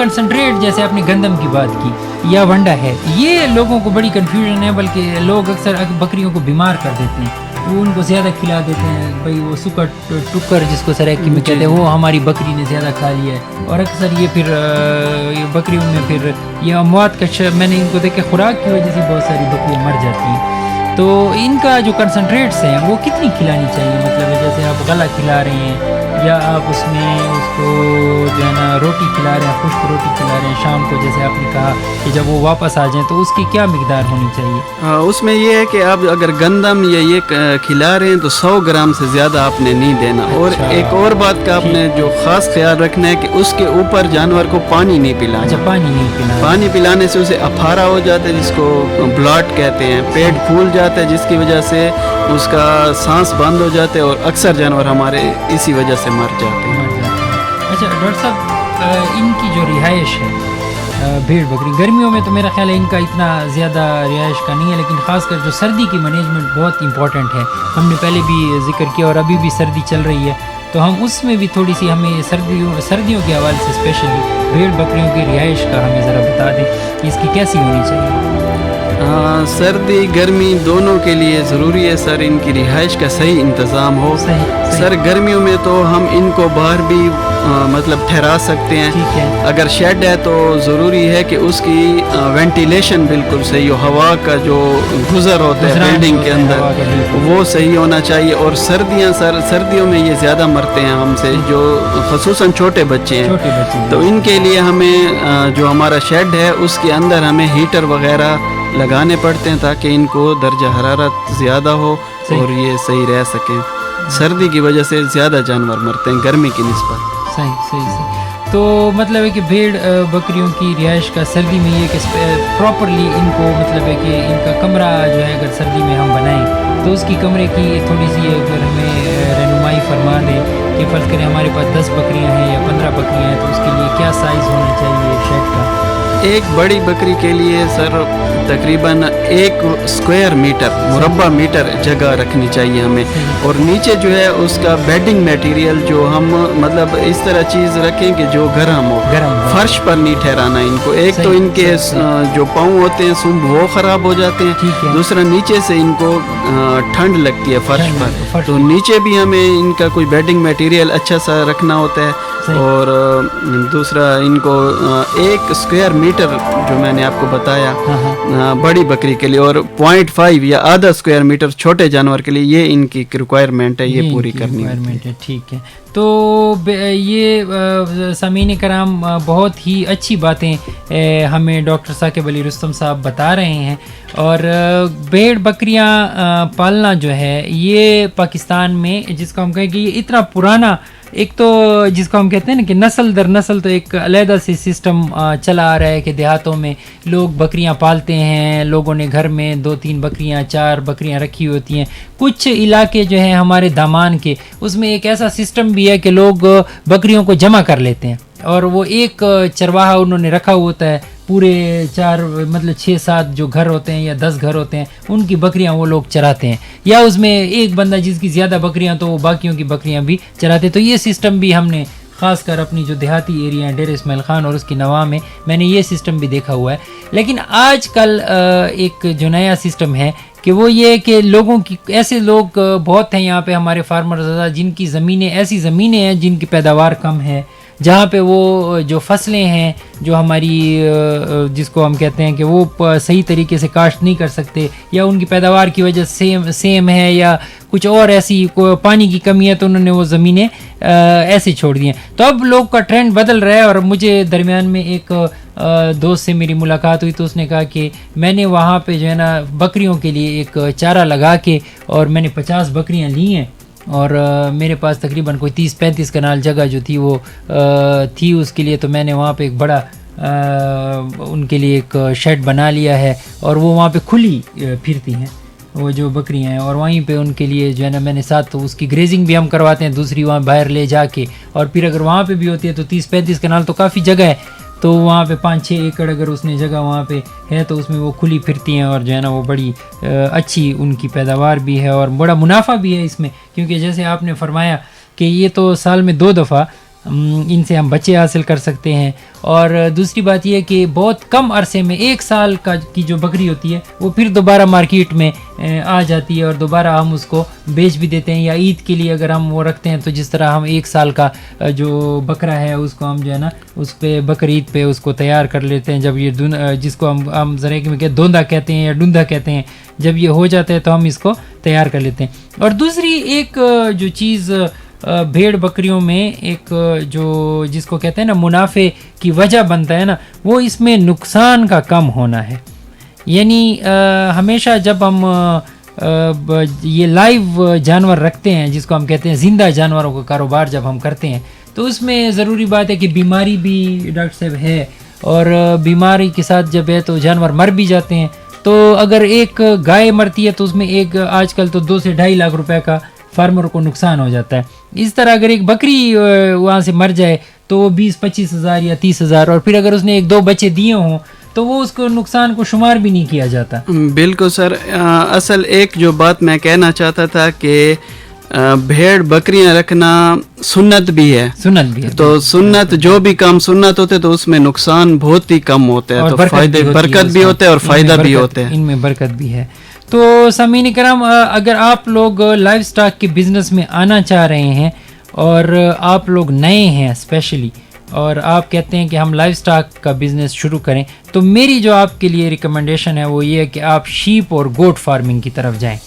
Concentrate جیسے آپ نے گندم کی بات کی یا ونڈا ہے, یہ لوگوں کو بڑی کنفیوژن ہے, بلکہ لوگ اکثر بکریوں کو بیمار کر دیتے ہیں, وہ ان کو زیادہ کھلا دیتے ہیں, بھائی وہ سکر ٹکر جس کو سرائکی میں کہتے ہیں وہ ہماری بکری نے زیادہ کھا لیا ہے, اور اکثر یہ پھر بکریوں میں پھر یہ اموات کا میں نے ان کو دیکھا خوراک کی وجہ سے بہت ساری بکریاں مر جاتی ہیں. تو ان کا جو کنسنٹریٹس ہیں وہ کتنی کھلانی چاہیے, مطلب جیسے آپ غلہ کھلا رہے ہیں یا آپ اس میں اس کو جو ہے نا روٹی کھلا رہے ہیں, خشک روٹی کھلا رہے ہیں شام کو, جیسے آپ نے کہا کہ جب وہ واپس آ جائیں تو اس کی کیا مقدار ہونی چاہیے؟ اس میں یہ ہے کہ آپ اگر گندم یا یہ کھلا رہے ہیں تو 100 گرام سے زیادہ آپ نے نہیں دینا. اور ایک اور بات کا آپ نے جو خاص خیال رکھنا ہے کہ اس کے اوپر جانور کو پانی نہیں پلانا. اچھا, پانی نہیں پلانا. پانی پلانے سے اسے افارا ہو جاتا ہے جس کو بلاٹ کہتے ہیں, پیٹ پھول جاتا ہے جس کی وجہ سے اس کا سانس بند ہو جاتا ہے, اور اکثر جانور ہمارے اسی وجہ سے مر جاتے ہیں. اچھا ڈاکٹر صاحب, ان کی جو رہائش ہے بھیڑ بکری, گرمیوں میں تو میرا خیال ہے ان کا اتنا زیادہ رہائش کا نہیں ہے, لیکن خاص کر جو سردی کی مینجمنٹ بہت امپورٹنٹ ہے. ہم نے پہلے بھی ذکر کیا اور ابھی بھی سردی چل رہی ہے, تو ہم اس میں بھی تھوڑی سی ہمیں سردیوں کے حوالے سے اسپیشلی بھیڑ بکریوں کی رہائش کا ہمیں ذرا بتا دیں کہ اس کی کیسی ہونی چاہیے. سردی گرمی دونوں کے لیے ضروری ہے سر ان کی رہائش کا صحیح انتظام ہو. سر گرمیوں میں تو ہم ان کو باہر بھی مطلب ٹھہرا سکتے ہیں. اگر شیڈ ہے تو ضروری ہے کہ اس کی وینٹیلیشن بالکل صحیح ہو, ہوا کا جو گزر ہوتا ہے بلڈنگ کے اندر وہ صحیح ہونا چاہیے. اور سردیوں میں یہ زیادہ مرتے ہیں ہم سے, جو خصوصاً چھوٹے بچے ہیں, تو ان کے لیے ہمیں جو ہمارا شیڈ ہے اس کے اندر ہمیں ہیٹر وغیرہ لگانے پڑتے ہیں تاکہ ان کو درجہ حرارت زیادہ ہو اور یہ صحیح رہ سکیں. سردی کی وجہ سے زیادہ جانور مرتے ہیں گرمی کی نسبت. صحیح. تو مطلب ہے کہ بھیڑ بکریوں کی رہائش کا سردی میں یہ کہ پراپرلی ان کو مطلب ہے کہ ان کا کمرہ جو ہے اگر سردی میں ہم بنائیں تو اس کی کمرے کی تھوڑی سی اگر ہمیں رہنمائی فرما دیں کہ فرض کریں ہمارے پاس 10 بکریاں ہیں یا 15 بکریاں ہیں تو اس کے لیے کیا سائز ہونا چاہیے شیڈ کا؟ ایک بڑی بکری کے لیے سر تقریباً 1 اسکوائر میٹر مربع میٹر جگہ رکھنی چاہیے ہمیں. اور نیچے جو ہے اس کا بیڈنگ میٹیریل جو ہم مطلب اس طرح چیز رکھیں کہ جو گرم ہو, فرش پر نہیں ٹھہرانا ان کو. ایک تو ان کے جو پاؤں ہوتے ہیں سنبھ وہ خراب ہو جاتے ہیں, دوسرا نیچے سے ان کو ٹھنڈ لگتی ہے فرش پر, تو نیچے بھی ہمیں ان کا کوئی بیڈنگ میٹیریل اچھا سا رکھنا ہوتا ہے. اور دوسرا ان کو 1 اسکوائر میٹر جو میں نے آپ کو بتایا بڑی بکری کے لیے, اور 0.5 یا آدھا اسکوائر میٹر چھوٹے جانور کے لیے, یہ ان کی ریکوائرمنٹ ہے, یہ پوری کرنی ہے. ٹھیک ہے. تو یہ سامعین کرام بہت ہی اچھی باتیں ہمیں ڈاکٹر ثاقب علی رستم صاحب بتا رہے ہیں. اور بھیڑ بکریاں پالنا جو ہے یہ پاکستان میں جس کو ہم کہیں کہ یہ اتنا پرانا, ایک تو جس کو ہم کہتے ہیں نا کہ نسل در نسل تو ایک علیحدہ سے سسٹم چلا آ رہا ہے کہ دیہاتوں میں لوگ بکریاں پالتے ہیں, لوگوں نے گھر میں 2-3 بکریاں 4 بکریاں رکھی ہوتی ہیں. کچھ علاقے جو ہیں ہمارے دامان کے اس میں ایک ایسا سسٹم بھی ہے کہ لوگ بکریوں کو جمع کر لیتے ہیں اور وہ ایک چرواہا انہوں نے رکھا ہوتا ہے, پورے 4 مطلب 6-7 جو گھر ہوتے ہیں یا 10 گھر ہوتے ہیں ان کی بکریاں وہ لوگ چراتے ہیں, یا اس میں ایک بندہ جس کی زیادہ بکریاں تو وہ باقیوں کی بکریاں بھی چراتے. تو یہ سسٹم بھی ہم نے خاص کر اپنی جو دیہاتی ایریا ڈیر اسماعیل خان اور اس کی نواح میں نے یہ سسٹم بھی دیکھا ہوا ہے. لیکن آج کل ایک جو نیا سسٹم ہے کہ وہ یہ کہ لوگوں کی ایسے لوگ بہت ہیں یہاں پہ ہمارے فارمرز جن کی زمینیں ایسی زمینیں ہیں جن کی پیداوار کم ہے, جہاں پہ وہ جو فصلیں ہیں جو ہماری جس کو ہم کہتے ہیں کہ وہ صحیح طریقے سے کاشت نہیں کر سکتے, یا ان کی پیداوار کی وجہ سیم ہے یا کچھ اور ایسی پانی کی کمی ہے, تو انہوں نے وہ زمینیں ایسے چھوڑ دی ہیں. تو اب لوگ کا ٹرینڈ بدل رہا ہے. اور مجھے درمیان میں ایک دوست سے میری ملاقات ہوئی تو اس نے کہا کہ میں نے وہاں پہ جو ہے نا بکریوں کے لیے ایک چارہ لگا کے اور میں نے 50 بکریاں لی ہیں, اور میرے پاس تقریباً کوئی 30-35 کنال جگہ جو تھی وہ تھی اس کے لیے. تو میں نے وہاں پہ ایک بڑا ان کے لیے ایک شیڈ بنا لیا ہے, اور وہ وہاں پہ کھلی پھرتی ہیں وہ جو بکریاں ہیں, اور وہیں پہ ان کے لیے جو ہے نا میں نے ساتھ تو اس کی گریزنگ بھی ہم کرواتے ہیں, دوسری وہاں باہر لے جا کے. اور پھر اگر وہاں پہ بھی ہوتی ہے تو 30-35 کنال تو کافی جگہ ہے, تو وہاں پہ 5-6 ایکڑ اگر اس نے جگہ وہاں پہ ہے تو اس میں وہ کھلی پھرتی ہیں, اور جو ہے نا وہ بڑی اچھی ان کی پیداوار بھی ہے اور بڑا منافع بھی ہے اس میں. کیونکہ جیسے آپ نے فرمایا کہ یہ تو سال میں 2 دفعہ ان سے ہم بچے حاصل کر سکتے ہیں. اور دوسری بات یہ ہے کہ بہت کم عرصے میں 1 سال کی جو بکری ہوتی ہے وہ پھر دوبارہ مارکیٹ میں آ جاتی ہے اور دوبارہ ہم اس کو بیچ بھی دیتے ہیں, یا عید کے لیے اگر ہم وہ رکھتے ہیں تو جس طرح ہم 1 سال کا جو بکرا ہے اس کو ہم جو ہے نا اس پہ بقرعید پہ اس کو تیار کر لیتے ہیں. جب یہ جس کو ہم ذرائع میں دوندا کہتے ہیں یا ڈوندا کہتے ہیں, جب یہ ہو جاتا ہے تو ہم اس کو تیار کر لیتے ہیں. اور دوسری ایک جو چیز بھیڑ بکریوں میں ایک جو جس کو کہتے ہیں نا منافع کی وجہ بنتا ہے نا, وہ اس میں نقصان کا کم ہونا ہے. یعنی ہمیشہ جب ہم یہ لائیو جانور رکھتے ہیں جس کو ہم کہتے ہیں زندہ جانوروں کا کاروبار جب ہم کرتے ہیں تو اس میں ضروری بات ہے کہ بیماری بھی ڈاکٹر صاحب ہے, اور بیماری کے ساتھ جب ہے تو جانور مر بھی جاتے ہیں. تو اگر ایک گائے مرتی ہے تو اس میں ایک آج کل تو 2 سے 2.5 لاکھ روپے کا فارمر کو نقصان ہو جاتا ہے. اس طرح اگر ایک بکری وہاں سے مر جائے تو وہ 20-25 ہزار یا 30 ہزار, اور پھر اگر اس نے 1-2 بچے دیے ہوں تو وہ اس کو نقصان کو شمار بھی نہیں کیا جاتا. بالکل سر, اصل ایک جو بات میں کہنا چاہتا تھا کہ بھیڑ بکریاں رکھنا سنت بھی ہے, تو سنت جو بھی کام سنت ہوتے تو اس میں نقصان بہت ہی کم ہوتا ہے, تو فائدے برکت بھی ہوتے ہیں اور فائدہ بھی ہوتے ہیں, ان میں برکت بھی ہے. تو سامعین کرام, اگر آپ لوگ لائف سٹاک کے بزنس میں آنا چاہ رہے ہیں اور آپ لوگ نئے ہیں اسپیشلی, اور آپ کہتے ہیں کہ ہم لائف سٹاک کا بزنس شروع کریں, تو میری جو آپ کے لیے ریکمنڈیشن ہے وہ یہ ہے کہ آپ شیپ اور گوٹ فارمنگ کی طرف جائیں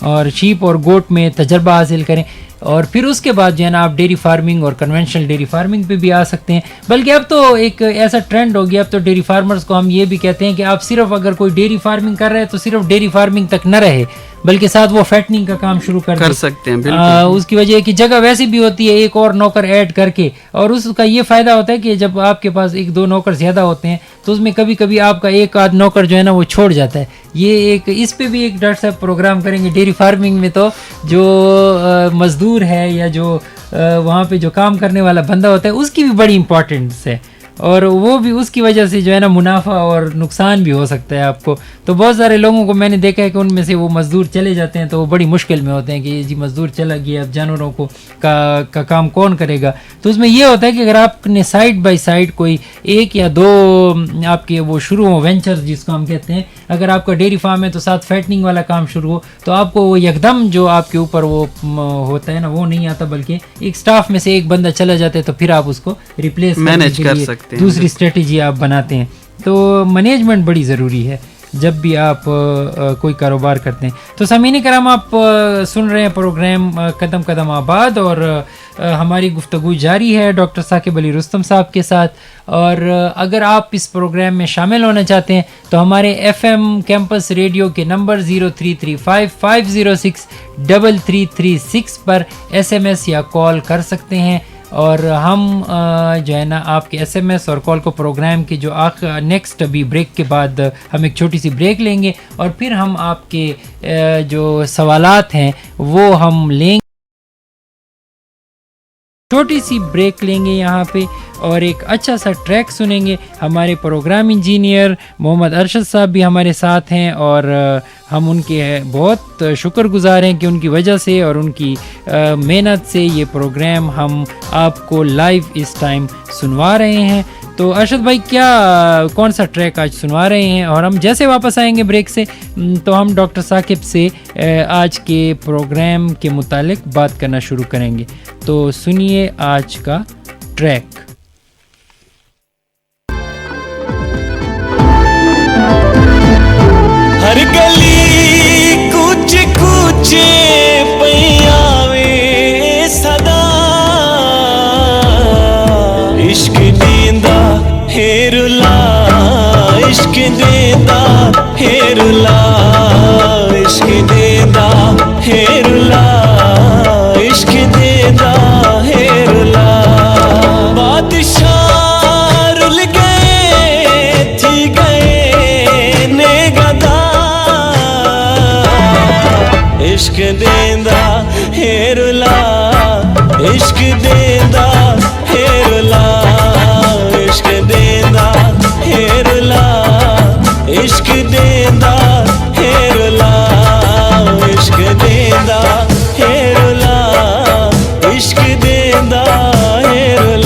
اور شیپ اور گوٹ میں تجربہ حاصل کریں, اور پھر اس کے بعد جو ہے نا آپ ڈیری فارمنگ اور کنونشنل ڈیری فارمنگ پہ بھی آ سکتے ہیں. بلکہ اب تو ایک ایسا ٹرینڈ ہو گیا, اب تو ڈیری فارمرز کو ہم یہ بھی کہتے ہیں کہ آپ صرف اگر کوئی ڈیری فارمنگ کر رہے ہیں تو صرف ڈیری فارمنگ تک نہ رہے بلکہ ساتھ وہ فیٹنگ کا کام شروع کر سکتے ہیں. اس کی وجہ ہے کہ جگہ ویسی بھی ہوتی ہے, ایک اور نوکر ایڈ کر کے, اور اس کا یہ فائدہ ہوتا ہے کہ جب آپ کے پاس 1-2 نوکر زیادہ ہوتے ہیں تو اس میں کبھی کبھی آپ کا ایک آدھ نوکر جو ہے نا وہ چھوڑ جاتا ہے. یہ ایک اس پہ بھی ایک ڈاکٹر صاحب پروگرام کریں گے. ڈیری فارمنگ میں تو جو مزدور ہے یا جو وہاں پہ جو کام کرنے والا بندہ ہوتا ہے اس کی بھی بڑی امپورٹنس ہے, اور وہ بھی اس کی وجہ سے جو ہے نا منافع اور نقصان بھی ہو سکتا ہے آپ کو. تو بہت سارے لوگوں کو میں نے دیکھا ہے کہ ان میں سے وہ مزدور چلے جاتے ہیں تو وہ بڑی مشکل میں ہوتے ہیں کہ جی مزدور چلا گیا, اب جانوروں کو کا کام کون کرے گا. تو اس میں یہ ہوتا ہے کہ اگر آپ نے سائڈ بائی سائڈ کوئی 1 یا 2 آپ کے وہ شروع ہو وینچر جس کو ہم کہتے ہیں, اگر آپ کا ڈیری فارم ہے تو ساتھ فیٹنگ والا کام شروع ہو, تو آپ کو وہ یکدم جو آپ کے اوپر وہ ہوتا ہے نا وہ نہیں آتا, بلکہ ایک سٹاف میں سے ایک بندہ چلا جاتا ہے تو پھر آپ اس کو ریپلیس مینیج کر سکتے ہیں, دوسری اسٹریٹجی آپ بناتے ہیں. تو مینجمنٹ بڑی ضروری ہے جب بھی آپ کوئی کاروبار کرتے ہیں. تو سامعین کرام, آپ سن رہے ہیں پروگرام قدم قدم آباد, اور ہماری گفتگو جاری ہے ڈاکٹر ثاقب علی رستم صاحب کے ساتھ. اور اگر آپ اس پروگرام میں شامل ہونا چاہتے ہیں تو ہمارے FM کیمپس ریڈیو کے نمبر 0335506336 پر SMS یا کال کر سکتے ہیں, اور ہم جو ہے نا آپ کے SMS اور کال کو پروگرام کے جو نیکسٹ ابھی بریک کے بعد ہم ایک چھوٹی سی بریک لیں گے, اور پھر ہم آپ کے جو سوالات ہیں وہ ہم لیں گے. چھوٹی سی بریک لیں گے یہاں پہ اور ایک اچھا سا ٹریک سنیں گے. ہمارے پروگرام انجینئر محمد ارشد صاحب بھی ہمارے ساتھ ہیں, اور ہم ان کے بہت شکر گزار ہیں کہ ان کی وجہ سے اور ان کی محنت سے یہ پروگرام ہم آپ کو لائیو اس ٹائم سنوا رہے ہیں. تو ارشد بھائی کون سا ٹریک آج سنوا رہے ہیں؟ اور ہم جیسے واپس آئیں گے بریک سے تو ہم ڈاکٹر ثاقب سے آج کے پروگرام کے متعلق بات کرنا شروع کریں گے. تو سنیے آج کا ٹریک. ہر گلی کچھ کچھ پیاوے صدا عشق دیندا ہیرلا عشق دیندا ہیرلا عشق دیندا ہیرلا عشق دیندا ہیرلا بادشاہ رل گئے تھی گئے نے گدا عشق دیندا ہیرلا عشق دیندا ہیرلا عشق دیندا ہیرلا عشق دیندا ہیرلا عشق دیندا ہیرلا عشق دیندا ہیرلا.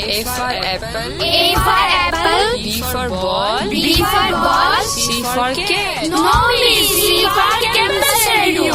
A for apple A for apple, B for ball B for ball, C for cat no miss, C for campus radio.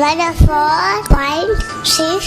104.6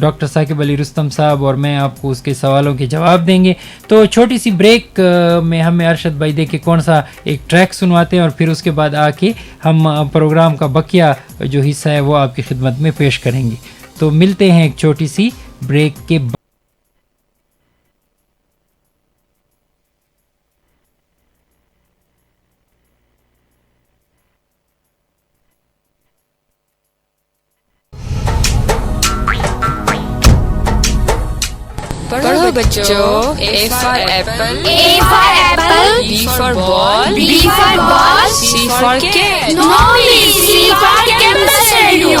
doctor Saqib Ali Rustam sahab اور میں آپ کو اس کے سوالوں کے جواب دیں گے. تو چھوٹی سی بریک میں ہمیں ارشد بھائی دے کے کون سا ایک ٹریک سنواتے ہیں اور پھر اس کے بعد آ کے ہم پروگرام کا بقیہ جو حصہ ہے وہ آپ کی خدمت میں پیش کریں گے. تو ملتے ہیں ایک چھوٹی سی بریک کے بعد. پڑھو بچوں. A for apple. A for apple. B for ball. B for ball. C for cat. No, C for campus radio.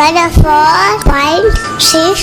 104.6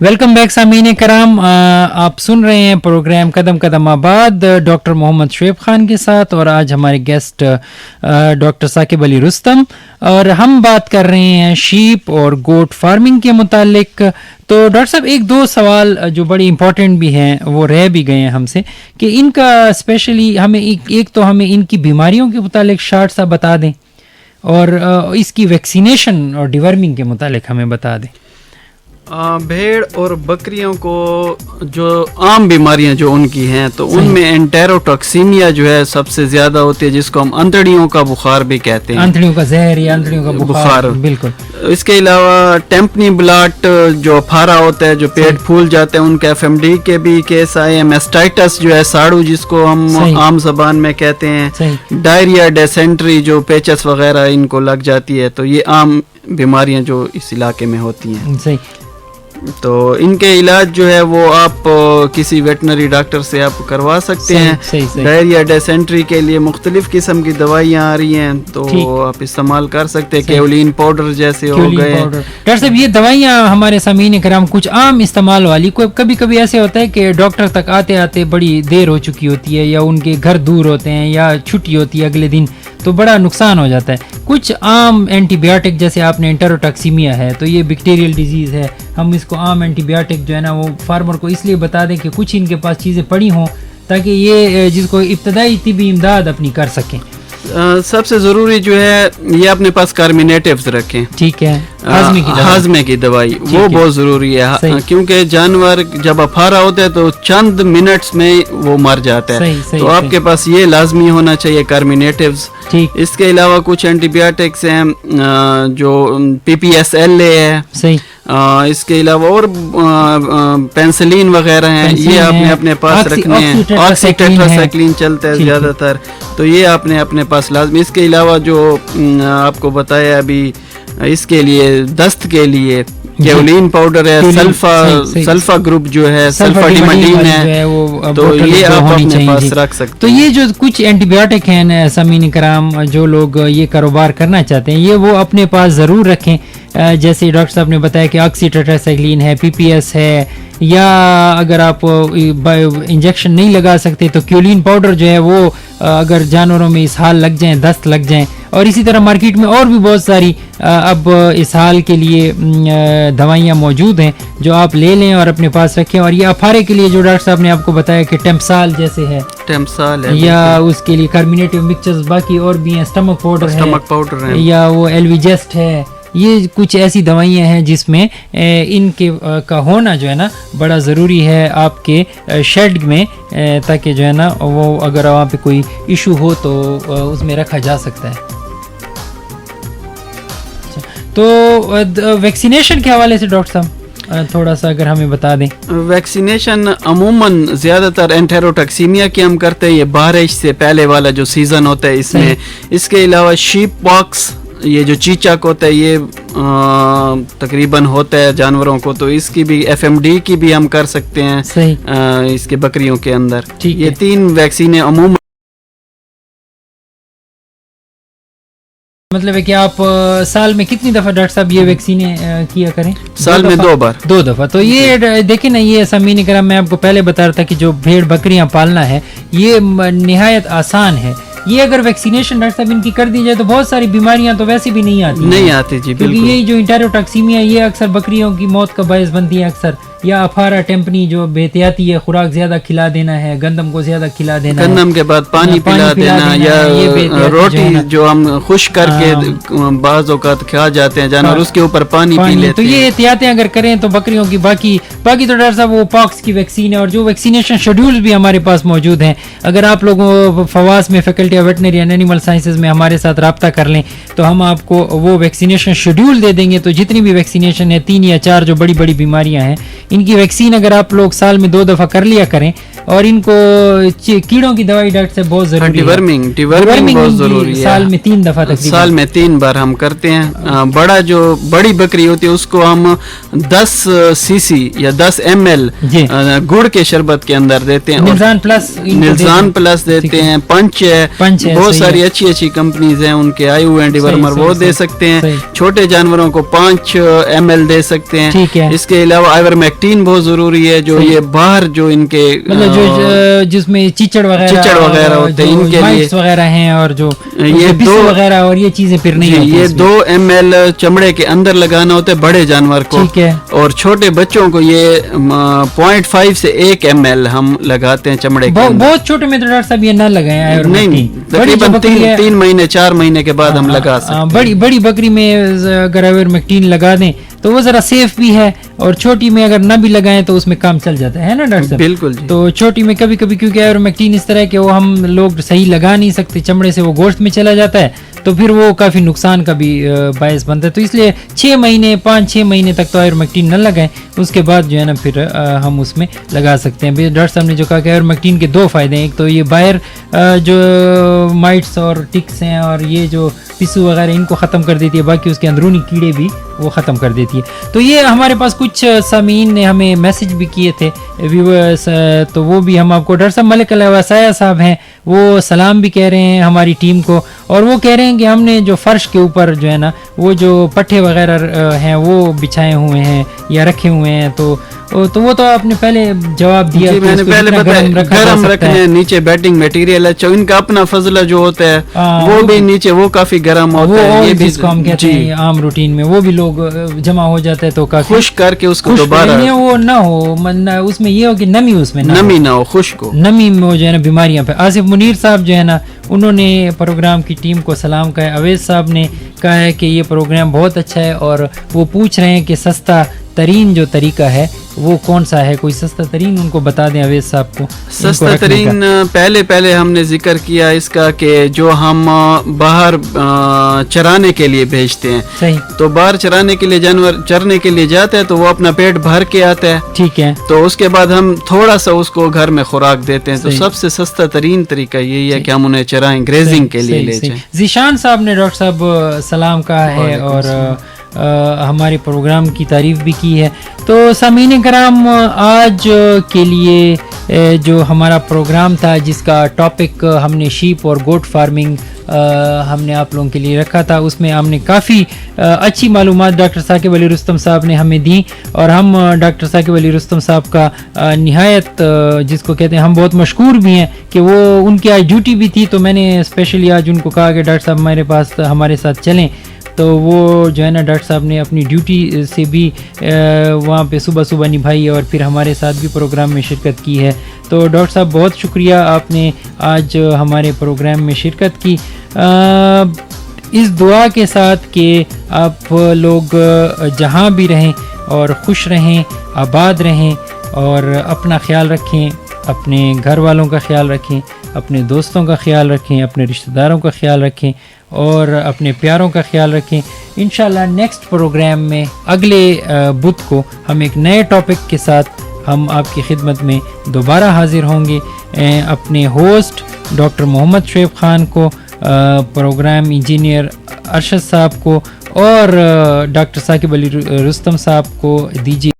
welcome back سامعین کرام. آپ سن رہے ہیں پروگرام قدم قدم آباد ڈاکٹر محمد شعیب خان کے ساتھ, اور آج ہمارے گیسٹ ڈاکٹر ثاقب علی رستم, اور ہم بات کر رہے ہیں شیپ اور گوٹ فارمنگ کے متعلق. تو ڈاکٹر صاحب ایک دو سوال جو بڑی امپورٹنٹ بھی ہیں وہ رہ بھی گئے ہیں ہم سے, کہ ان کا اسپیشلی ہمیں ایک تو ہمیں ان کی بیماریوں کے متعلق شارٹ سا بتا دیں, اور اس کی ویکسینیشن اور ڈیورمنگ کے متعلق ہمیں بتا دیں. بھیڑ اور بکریوں کو جو عام بیماریاں جو ان کی ہیں تو ان میں انٹیروٹاکسیمیا جو ہے سب سے زیادہ ہوتی ہے, جس کو ہم انتڑیوں کا بخار بھی کہتے ہیں, انتڑیوں کا زہر یا انتڑیوں کا بخار. بالکل. اس کے علاوہ ٹیمپنی بلاٹ جو پھارا ہوتا ہے, جو پیٹ پھول جاتے ہیں, ان کے ایف ایم ڈی کے بھی کیس آئے ہیں. میسٹائٹس جو ہے ساڑو جس کو ہم عام زبان میں کہتے ہیں, ڈائریا, ڈیسینٹری جو پیچس وغیرہ ان کو لگ جاتی ہے, تو یہ عام بیماریاں جو اس علاقے میں ہوتی ہیں. صحیح. تو ان کے علاج جو ہے وہ آپ کسی ویٹنری ڈاکٹر سے آپ کروا سکتے ہیں. ڈائریا ڈیسینٹری کے لیے مختلف قسم کی دوائیاں آ رہی ہیں, تو آپ استعمال کر سکتے ہیں. کیولین پاؤڈر جیسے ہو گئے. ڈاکٹر صاحب یہ دوائیاں ہمارے سامعین کرام کچھ عام استعمال والی, کبھی کبھی ایسے ہوتا ہے کہ ڈاکٹر تک آتے آتے بڑی دیر ہو چکی ہوتی ہے, یا ان کے گھر دور ہوتے ہیں, یا چھٹی ہوتی ہے اگلے دن, تو بڑا نقصان ہو جاتا ہے. کچھ عام اینٹی بایوٹک جیسے آپ نے انٹیروٹاکسیمیا ہے, تو یہ بیکٹیریل ڈیزیز ہے, ہم اس کو عام اینٹی بایوٹک جو ہے نا وہ فارمر کو اس لیے بتا دیں کہ کچھ ان کے پاس چیزیں پڑی ہوں تاکہ یہ جس کو ابتدائی طبی امداد اپنی کر سکیں. سب سے ضروری جو ہے یہ اپنے پاس کارمینیٹیوز رکھیں. ٹھیک ہے, ہاضمے کی دوائی وہ بہت ضروری ہے, کیونکہ جانور جب افارا ہوتا ہے تو چند منٹس میں وہ مر جاتا ہے. تو آپ کے پاس یہ لازمی ہونا چاہیے کارمینیٹیوز. اس کے علاوہ کچھ اینٹی بایوٹکس ہیں جو PPSLA ہے, اس کے علاوہ اور پینسلین وغیرہ ہیں, یہ آپ نے اپنے پاس رکھنے ہیں. آکسی ٹیٹراسائکلین چلتا ہے زیادہ تر, تو یہ آپ نے اپنے پاس لازمی. اس کے علاوہ جو آپ کو بتایا ابھی, اس کے لیے دست کے لیے کیولین پاؤڈر ہے, سلفا گروپ جو ہے, سلفا ڈیمڈین ہے, تو یہ آپ اپنے پاس رکھ سکتے. تو یہ جو کچھ اینٹی بایوٹک ہیں سامعین کرام, جو لوگ یہ کاروبار کرنا چاہتے ہیں یہ وہ اپنے پاس ضرور رکھیں. جیسے ڈاکٹر صاحب نے بتایا کہ آکسی ٹیٹراسائکلین ہے, PPS ہے, یا اگر آپ انجیکشن نہیں لگا سکتے تو کیولین پاؤڈر جو ہے وہ اگر جانوروں میں اسہال لگ جائیں, دست لگ جائیں. اور اسی طرح مارکیٹ میں اور بھی بہت ساری اب اسہال کے لیے دوائیاں موجود ہیں جو آپ لے لیں اور اپنے پاس رکھیں. اور یہ افارے کے لیے جو ڈاکٹر صاحب نے آپ کو بتایا کہ ٹیمپسال جیسے ہے, یا اس کے لیے کاربینیٹو مکسچرز باقی اور بھی ہیں, اسٹمک پاؤڈر ہے, یا وہ ایلویجسٹ ہے. یہ کچھ ایسی دوائیاں ہیں جس میں ان کے کا ہونا جو ہے نا بڑا ضروری ہے آپ کے شیڈ میں, تاکہ جو ہے نا وہ اگر وہاں پہ کوئی ایشو ہو تو اس میں رکھا جا سکتا ہے. تو ویکسینیشن کے حوالے سے ڈاکٹر صاحب تھوڑا سا اگر ہمیں بتا دیں. ویکسینیشن عموماً زیادہ تر انٹیروٹاکسیمیا کی ہم کرتے ہیں, یہ بارش سے پہلے والا جو سیزن ہوتا ہے اس میں. اس کے علاوہ شیپ پاکس, یہ جو چیچک ہوتا ہے یہ تقریباً ہوتا ہے جانوروں کو, تو اس کی بھی FMD کی بھی ہم کر سکتے ہیں اس کے بکریوں کے اندر. یہ 3 ویکسینیں عموماً. مطلب ہے کہ آپ سال میں کتنی دفعہ ڈاکٹر صاحب یہ ویکسینیں کیا کریں؟ سال میں 2 دفعہ. تو یہ دیکھیں نا, یہ سامعین کرام میں آپ کو پہلے بتا رہا تھا کہ جو بھیڑ بکریاں پالنا ہے یہ نہایت آسان ہے. یہ اگر ویکسینیشن ڈاکٹر صاحب ان کی کر دی جائے تو بہت ساری بیماریاں تو ویسے بھی نہیں آتی جی, کیونکہ یہ جو انٹیروٹاکسیمیا یہ اکثر بکریوں کی موت کا باعث بنتی ہے اکثر, یا افارا ٹیمپنی جو بے احتیاطی ہے, خوراک زیادہ کھلا دینا ہے, گندم کو زیادہ کھلا دینا, گندم کے بعد پانی پلا دینا, یا روٹی جو ہم خشک کر کے بعض اوقات کھا جاتے ہیں جانور, اس کے اوپر پانی پی لیتے ہیں. تو یہ احتیاطیں اگر کریں تو بکریوں کی باقی تو ڈاکٹر صاحب وہ پاکس کی ویکسین ہے, اور جو ویکسینیشن شیڈیولز بھی ہمارے پاس موجود ہیں. اگر آپ لوگوں فواس میں faculty of veterinary and animal sciences میں ہمارے ساتھ رابطہ کر لیں تو ہم آپ کو وہ ویکسینیشن شیڈیول دے دیں گے. تو جتنی بھی ویکسینیشن ہے 3 یا 4 جو بڑی بڑی بیماریاں ہیں, ان کی ویکسین اگر آپ لوگ سال میں 2 دفعہ کر لیا کریں. اور ان کو کیڑوں کی دوائی ڈاکٹر سے بہت ضروری ہے, ڈی ورمنگ بہت ضروری ہے. سال میں 3 دفعہ تقریباً, سال میں 3 بار ہم کرتے ہیں. بڑی بکری ہوتی ہے اس کو ہم 10 cc یا 10 ml گڑ کے شربت کے اندر دیتے ہیں. نلزان پلس دیتے ہیں, پنچ ہے, بہت ساری اچھی کمپنیز ہیں ان کے, آئی او اینڈ ورمر وہ دے سکتے ہیں. چھوٹے جانوروں کو 5 ml دے سکتے ہیں. اس کے علاوہ آئیورمیکٹین بہت ضروری ہے, جو یہ باہر جو ان کے جس میں چیچڑ وغیرہ ہوتے ہیں ان کے لیے وغیرہ ہیں, اور جو یہ بسو وغیرہ اور یہ چیزیں پھر نہیں ہوتی. یہ 2 ml چمڑے کے اندر لگانا ہوتا ہے بڑے جانور کو, اور چھوٹے بچوں کو یہ 0.5 سے 1 ml ہم لگاتے ہیں چمڑے کے. بہت چھوٹے میں تو ڈاکٹر صاحب یہ نہ لگائیں, نہیں تقریباً 3 مہینے 4 مہینے کے بعد ہم لگا سکتے ہیں. بڑی بکری میں اگر آئیورمیکٹین لگا دیں تو وہ ذرا سیف بھی ہے, اور چھوٹی میں اگر نہ بھی لگائیں تو اس میں کام چل جاتا ہے نا ڈاکٹر صاحب. بالکل. تو چھوٹی میں کبھی کیونکہ آئیورمیکٹین اس طرح کہ وہ ہم لوگ صحیح لگا نہیں سکتے, چمڑے سے وہ گوشت میں چلا جاتا ہے, تو پھر وہ کافی نقصان کا بھی باعث بنتا ہے. تو اس لیے 5-6 مہینے تک تو آئیورمیکٹین نہ لگائیں, اس کے بعد جو ہے نا پھر ہم اس میں لگا سکتے ہیں. ڈاکٹر صاحب نے جو کہا کہ آئیورمیکٹین کے 2 فائدے ہیں, ایک تو یہ باہر جو مائٹس اور ٹکس ہیں اور یہ جو پسو وغیرہ ان کو ختم کر دیتی ہے, باقی اس کے اندرونی کیڑے بھی وہ ختم کر دیتی ہے. تو یہ ہمارے پاس کچھ سامعین نے ہمیں میسج بھی کیے تھے ویورز, تو وہ بھی ہم آپ کو, ڈاکٹر صاحب ملک الوسایہ صاحب ہیں وہ سلام بھی کہہ رہے ہیں ہماری ٹیم کو, اور وہ کہہ رہے ہیں کہ ہم نے جو فرش کے اوپر جو ہے نا وہ جو پٹھے وغیرہ ہیں وہ بچھائے ہوئے ہیں یا رکھے ہوئے ہیں, تو تو وہ تو آپ نے پہلے جواب دیا جی کہ میں اس نے کو پہلے جتنا بتایا رکھا جا گرم سکتا رکھنے ہے۔ نیچے بیڈنگ میٹیریل ہے ان کا اپنا فضلہ جو ہوتا ہے وہ بھی نیچے وہ کافی گرم وہ ہوتا ہے، یہ بھی جس کو ہم کہتے ہیں عام روٹین میں وہ بھی لوگ جمع ہو جاتا ہے تو کافی خشک کر کے اس کو خشک دوبارہ یعنی وہ نہ ہو اس میں یہ ہو کہ نمی اس میں نمی نہ ہو، خشک ہو۔ نمی میں وہ جو ہے نا بیماریاں پہ۔ آصف منیر صاحب جو ہے نا انہوں نے پروگرام کی ٹیم کو سلام کہا ہے، اویس صاحب نے کہا ہے کہ یہ پروگرام بہت اچھا ہے اور وہ پوچھ رہے ہیں کہ سستا ترین جو طریقہ ہے وہ کون سا ہے، کوئی سستا ترین ان کو بتا دیں اویس صاحب کو۔ سستا ترین پہلے ہم نے ذکر کیا اس کا کہ جو ہم باہر چرانے کے لیے بھیجتے ہیں، صحیح، تو باہر چرانے کے لیے جانور چرنے کے لیے جاتا ہے تو وہ اپنا پیٹ بھر کے آتا ہے، ٹھیک ہے، تو اس کے بعد ہم تھوڑا سا اس کو گھر میں خوراک دیتے ہیں، تو سب سے سستا ترین طریقہ یہی ہے کہ ہم انہیں چرائیں، گریزنگ کے لیے لے جائیں۔ ذیشان صاحب نے ڈاکٹر صاحب سلام کہا ہے اور ہمارے پروگرام کی تعریف بھی کی ہے۔ تو سامعین کرام، آج کے لیے جو ہمارا پروگرام تھا جس کا ٹاپک ہم نے شیپ اور گوٹ فارمنگ ہم نے آپ لوگوں کے لیے رکھا تھا، اس میں ہم نے کافی اچھی معلومات ڈاکٹر ثاقب علی رستم صاحب نے ہمیں دیں، اور ہم ڈاکٹر ثاقب علی رستم صاحب کا نہایت جس کو کہتے ہیں ہم بہت مشکور بھی ہیں کہ وہ ان کی آج ڈیوٹی بھی تھی، تو میں نے اسپیشلی آج ان کو کہا کہ ڈاکٹر صاحب ہمارے ساتھ چلیں، تو وہ جو ہے نا ڈاکٹر صاحب نے اپنی ڈیوٹی سے بھی وہاں پہ صبح نبھائی اور پھر ہمارے ساتھ بھی پروگرام میں شرکت کی ہے۔ تو ڈاکٹر صاحب بہت شکریہ، آپ نے آج ہمارے پروگرام میں شرکت کی، اس دعا کے ساتھ کہ آپ لوگ جہاں بھی رہیں اور خوش رہیں، آباد رہیں اور اپنا خیال رکھیں، اپنے گھر والوں کا خیال رکھیں، اپنے دوستوں کا خیال رکھیں، اپنے رشتہ داروں کا خیال رکھیں اور اپنے پیاروں کا خیال رکھیں۔ انشاءاللہ نیکسٹ پروگرام میں اگلے بدھ کو ہم ایک نئے ٹاپک کے ساتھ ہم آپ کی خدمت میں دوبارہ حاضر ہوں گے۔ اپنے ہوسٹ ڈاکٹر محمد شعیب خان کو، پروگرام انجینئر ارشد صاحب کو اور ڈاکٹر ثاقب علی رستم صاحب کو دیجیے